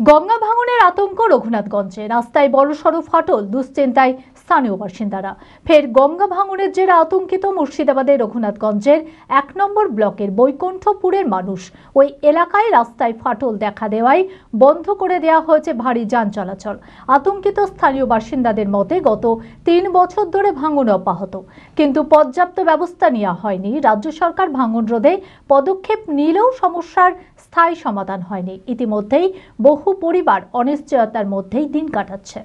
গঙ্গা ভাঙনের আতঙ্ক রঘুনাথগঞ্জে, রাস্তায় বড়সড় ফাটল, দুশ্চিন্তায় স্থানীয় বাসিন্দারা। ফের গঙ্গা ভাঙনের জেরে আতঙ্কিত মুর্শিদাবাদের রঘুনাথগঞ্জের ১ নম্বর ব্লকের বৈকুণ্ঠপুরের মানুষ। ওই এলাকায় রাস্তায় ফাটল দেখা দেওয়ায় বন্ধ করে দেওয়া হয়েছে ভারী যান চলাচল। আতঙ্কিত স্থানীয় বাসিন্দাদের মতে গত ৩ বছর ধরে ভাঙন অব্যাহত, কিন্তু পর্যাপ্ত ব্যবস্থা নেওয়া হয়নি। রাজ্য সরকার ভাঙন রোধে পদক্ষেপ নিলেও সমস্যার স্থায়ী সমাধান হয়নি। ইতিমধ্যেই বহু পরিবার অনিশ্চয়তার মধ্যেই দিন কাটাচ্ছে।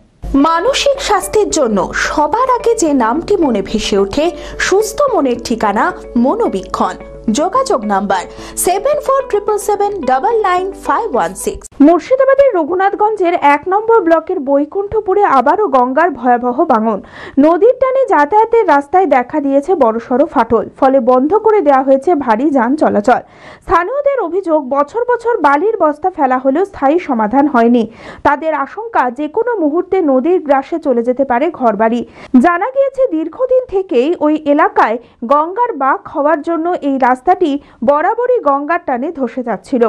মানসিক স্বাস্থ্যের জন্য সবার আগে যে নামটি মনে ভেসে ওঠে, সুস্থ মনের ঠিকানা মনোবীক্ষণ। যোগাযোগ নাম্বার 7477799516। মুর্শিদাবাদের রঘুনাথগঞ্জের ১ নম্বর ব্লকের বৈকুণ্ঠপুরে আবারও গঙ্গার ভয়াবহ ভাঙন। নদীর টানে যাতায়াতের রাস্তায় দেখা দিয়েছে বড়সড় ফাটল, ফলে বন্ধ করে দেওয়া হয়েছে ভারী যান চলাচল। স্থানীয়দের অভিযোগ, বছর বছর বালির বস্তা ফেলা হলেও স্থায়ী সমাধান হয়নি। তাদের আশঙ্কা, যে কোনো মুহূর্তে নদীর গ্রাসে চলে যেতে পারে ঘরবাড়ি। জানা গিয়েছে, দীর্ঘদিন থেকেই ওই এলাকায় গঙ্গার বাঁক হওয়ার জন্য এই রাস্তাটি বরাবরই গঙ্গার টানে ধসে যাচ্ছিল।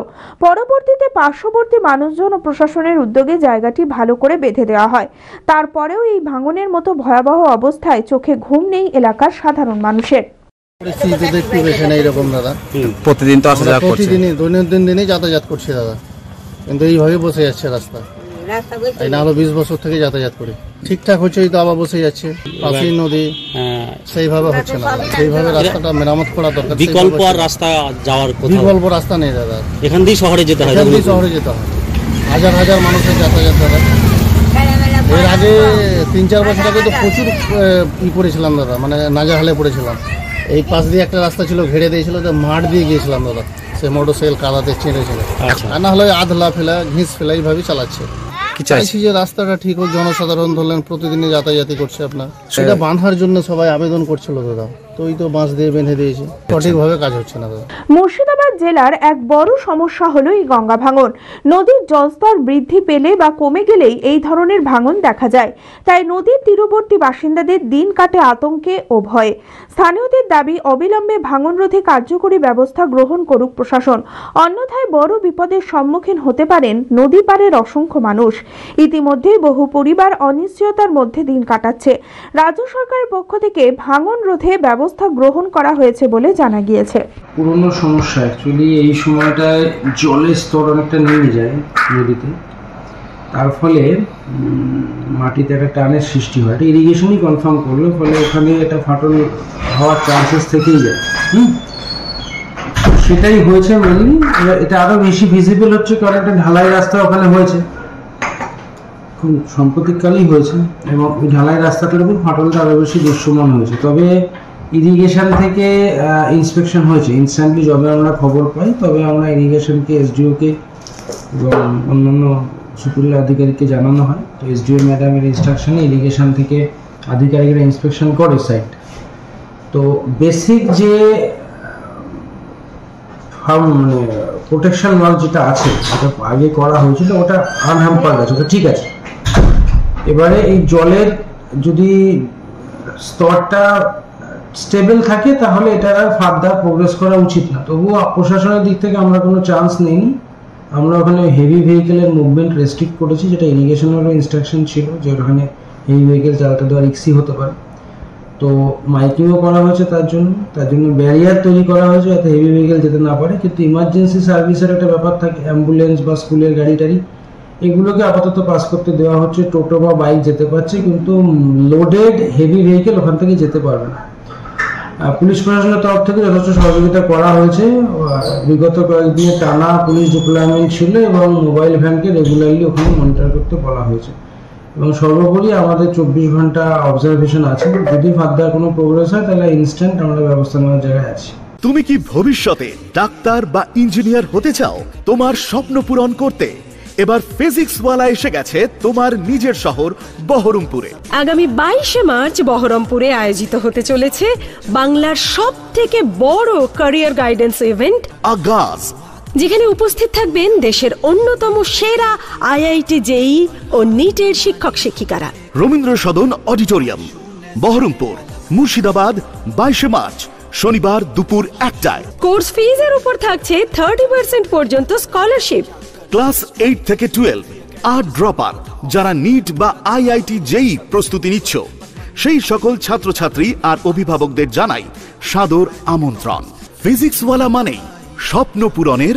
পরবর্তীতে পার্শ্ববর্তী মানুষজন ও প্রশাসনের উদ্যোগে জায়গাটি ভালো করে বেঁধে দেওয়া হয়। তারপরেও এই ভাঙনের মতো ভয়াবহ অবস্থায় চোখে ঘুম নেই এলাকার সাধারণ মানুষের। প্রতিদিন তো আসা যাওয়া করছে, দৈনন্দিন দিনে যাতায়াত করছে দাদা, কিন্তু এইভাবে বসে যাচ্ছে রাস্তা। এই না হলো 20 বছর থেকে যাতায়াত করি, ঠিকঠাক হচ্ছে, তো আবার বসে যাচ্ছে। পাশেই নদী, সেইভাবে হচ্ছে না। সেইভাবে রাস্তাটা মেরামত করা দরকার। বিকল্প রাস্তা যাওয়ার বিকল্প রাস্তা নেই দাদা। এখান দিয়ে শহরে যেতে হয়, শহরে যেতে হয়। হাজার হাজার মানুষের যাতায়াত দাদা। এর আগে 3-4 বছর আগে তো প্রচুর পড়েছিলাম দাদা, মানে নাজাহালে পড়েছিলাম। এই পাশ দিয়ে একটা রাস্তা ছিল, ঘেরে দিয়েছিল, তো মাঠ দিয়ে গিয়েছিলাম দাদা। সে মোটরসাইকেল কাদাতে ছেড়েছিল, আর না হলে আধলা ফেলা, ঘিস ফেলা, এইভাবেই চালাচ্ছে। চাইছি যে রাস্তাটা ঠিক হোক। জনসাধারণ ধরলেন প্রতিদিনই যাতায়াতি করছে, আপনার সেটা বাঁধার জন্য সবাই আবেদন করছিল দাদা, তো ওই তো বাঁশ দিয়ে বেঁধে দিয়েছে, সঠিকভাবে কাজ হচ্ছে না দাদা। মুর্শিদাবাদ জেলার এক বড় সমস্যা হলো এই গঙ্গা ভাঙন। নদীর জলস্তর বৃদ্ধি পেলে বা কমে গেলেই এই ধরনের ভাঙন দেখা যায়। তাই নদীর তীরবর্তী বাসিন্দাদের দিন কাটে আতঙ্কে ও ভয়ে। স্থানীয়দের দাবি, অবিলম্বে ভাঙন রোধে কার্যকরী ব্যবস্থা গ্রহণ করুক প্রশাসন, অন্যথায় বড় বিপদের সম্মুখীন হতে পারেন নদী পাড়ের অসংখ্য মানুষ। ইতিমধ্যেই বহু পরিবার অনিশ্চয়তার মধ্যে দিন কাটাচ্ছে। রাজ্য সরকারের পক্ষ থেকে ভাঙন রোধে ব্যবস্থা গ্রহণ করা হয়েছে বলে জানা গিয়েছে। পুরনো সমস্যা অ্যাকচুয়ালি এই সময়টায় জলের স্তর অনেকটা নেমে যায় নদীতে, তার ফলে মাটিতে একটা টানের সৃষ্টি হয়। এটা ইরিগেশনই কনফার্ম করলো, ফলে ওখানে একটা ফাটল হওয়ার চান্সেস থেকেই যায়। সেটাই হয়েছে মেনলি। এটা আরো বেশি ভিজিবল হচ্ছে কারণ একটা ঢালাই রাস্তা ওখানে হয়েছে, খুব সাম্প্রতিককালেই হয়েছে, এবং ওই ঢালাই রাস্তাটার উপর ফাটলটা আরো বেশি দৃশ্যমান হয়েছে। তবে ইরিগেশন থেকে ইন্সপেকশন হয়েছে ইনস্ট্যান্টলি, যবে আমরা খবর পাই তবে আমরা ইরিগেশনকে, এসডিওকে এবং অন্যান্য সুপিরিয়র আধিকারিককে জানানো হয়। তো এসডিও ম্যাডামের ইনস্ট্রাকশনে ইরিগেশন থেকে আধিকারিকরা ইন্সপেকশন করে সাইট। তো বেসিক যে মানে প্রোটেকশন ওয়াল যেটা আছে, যেটা আগে করা হয়েছিল, ওটা আনহ্যাম্পার্ড আছে, ওটা ঠিক আছে। এবারে এই জলের যদি স্তরটা স্টেবল থাকে তাহলে এটা ফার্দার প্রোগ্রেস করা উচিত না। তবুও প্রশাসনের দিক থেকে আমরা কোনো চান্স নেইনি। আমরা ওখানে হেভি ভেহিকেলের মুভমেন্ট রেস্ট্রিক্ট করেছি, যেটা ইরিগেশনেরও ইনস্ট্রাকশন ছিল যে ওখানে হেভি ভেহিকেল চালাতে দেওয়া রিস্কি হতে পারে। তো মাইকিংও করা হয়েছে তার জন্য ব্যারিয়ার তৈরি করা হয়েছে যাতে হেভি ভেহিকেল যেতে না পারে। কিন্তু ইমার্জেন্সি সার্ভিসের একটা ব্যাপার থাকে, অ্যাম্বুলেন্স বা স্কুলের গাড়ি টাড়ি, এগুলোকে আপাতত পাস করতে দেওয়া হচ্ছে। টোটো বা বাইক যেতে পারছে, কিন্তু লোডেড হেভি ভেহিকেল ওখান থেকে যেতে পারবে না। পুলিশ প্রশাসনের তরফ থেকে যথেষ্ট সহযোগিতা করা হয়েছে। বিগত কয়েকদিনে টানা পুলিশ ডিপ্লয়মেন্ট ছিল এবং মোবাইল ভ্যানকে রেগুলারলি ওখানে মনিটর করতে বলা হয়েছে, এবং সর্বোপরি আমাদের 24 ঘন্টা অবজারভেশন আছে। যদি ফার্দার কোনো প্রোগ্রেস হয় তাহলে ইনস্ট্যান্ট আমরা ব্যবস্থা নেওয়ার জায়গায় আছি। তুমি কি ভবিষ্যতে ডাক্তার বা ইঞ্জিনিয়ার হতে চাও? তোমার স্বপ্ন পূরণ করতে এবার ফিজিক্সওয়ালা এসে গেছে তোমার নিজের শহর বহরমপুরে। আগামী 22শে মার্চ বহরমপুরে আয়োজিত হতে চলেছে বাংলার সবথেকে বড় ক্যারিয়ার গাইডেন্স ইভেন্ট আগাজ, যেখানে উপস্থিত থাকবেন দেশের অন্যতম সেরা আইআইটি, জেই ও নিটের শিক্ষক শিক্ষিকারা। রবীন্দ্র সদন অডিটোরিয়াম, বহরমপুর, মুর্শিদাবাদ। 22শে মার্চ শনিবার দুপুর 1টায়। কোর্স ফিজের উপর থাকছে 30% পর্যন্ত স্কলারশিপ। ক্লাস 8 থেকে 12 আর ড্রপার যারা নিট বা IIT জেই প্রস্তুতি নিচ্ছ সেই সকল ছাত্রছাত্রী আর অভিভাবকদের জানাই সাদর আমন্ত্রণ। ফিজিক্সওয়ালা মানেই স্বপ্ন পূরণের